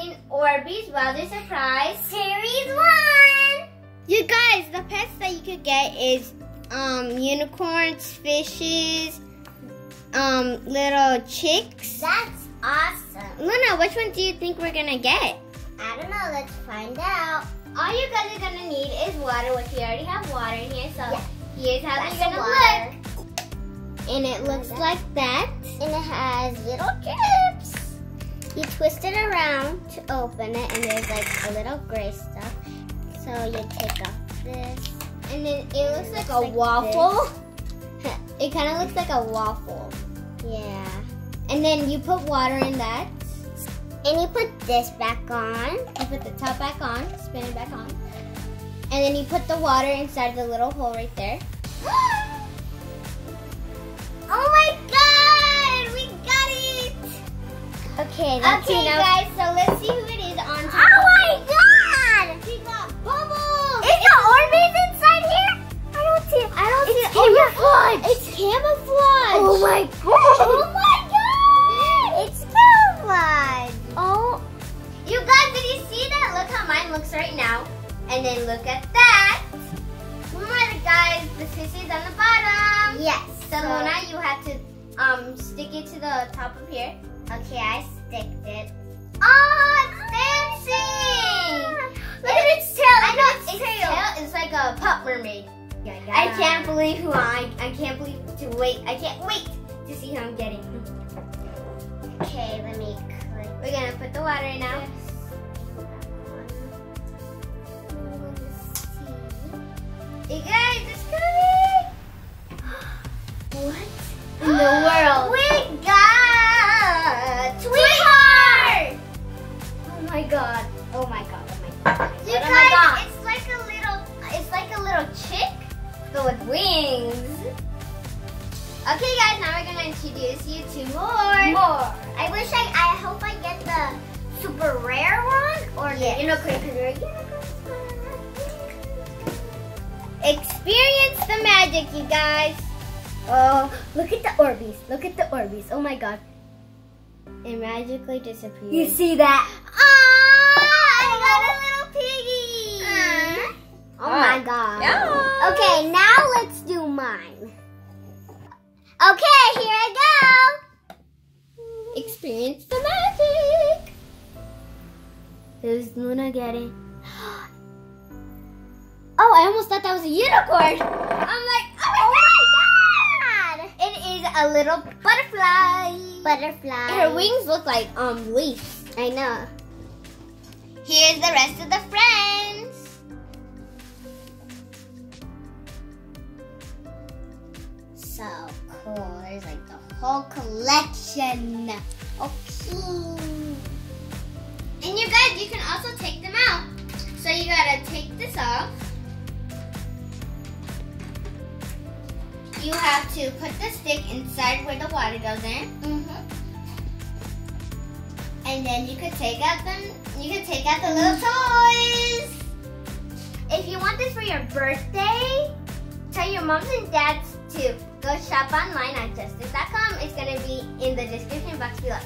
in Orbeez Wilder Surprise Series 1. You guys, the pets that you could get is unicorns, fishes, little chicks. That's awesome. Luna, which one do you think we're gonna get? I don't know. Let's find out. All you guys are gonna need is water, which we already have water in here. So here's how That's they're gonna water. look. And it looks like that. And it has little drips. You twist it around to open it, and there's like a little gray stuff. So you take off this. And then it looks like a waffle. It kind of looks like a waffle. Yeah. And then you put water in that. And you put this back on. You put the top back on, spin it back on. And then you put the water inside the little hole right there. Oh my god! We got it! Okay, let's see now. Guys, so let's see who it is on top. Oh my god! We got Bubbles! Is the Orbeez inside here? I don't see it. I don't see it. Camouflage! It's camouflage! Oh my god! Oh my god! It's camouflage! Oh, you guys, did you see that? Look how mine looks right now. And then look at that. Remember, guys, the fishes on the bottom. Yes. So Luna, you have to stick it to the top of here. Okay, I sticked it. Oh, it's dancing! Look at its tail. I know its tail is like a pup mermaid. Yeah. I can't believe who I can't believe to wait. I can't wait to see who I'm getting. Okay, let me click. We're gonna put the water in now. You guys, it's coming! What in the world? We got Sweetheart! Oh my god! Oh my god! Oh my god! You Oh my guys, god. it's like a little chick, but with wings. Okay, guys, now we're gonna introduce you to more. I wish I hope I get the super rare one or the unicorn. Experience the magic, you guys. Oh, look at the Orbeez. Look at the Orbeez. Oh my god. It magically disappeared. You see that? I got a little piggy. Oh my god. Yeah. Okay, now let's do mine. Okay, here I go. Experience the magic. Who's Luna getting? Oh, I almost thought that was a unicorn. I'm like, oh my god! It is a little butterfly. Butterfly. Her wings look like leaves. I know. Here's the rest of the friends. So cool. There's like the whole collection. Okay. And you guys, you can also take them out. So you gotta take this off. You have to put the stick inside where the water goes in. And then you could take out the little toys. If you want this for your birthday, tell your moms and dads to go shop online at justice.com. It's gonna be in the description box below.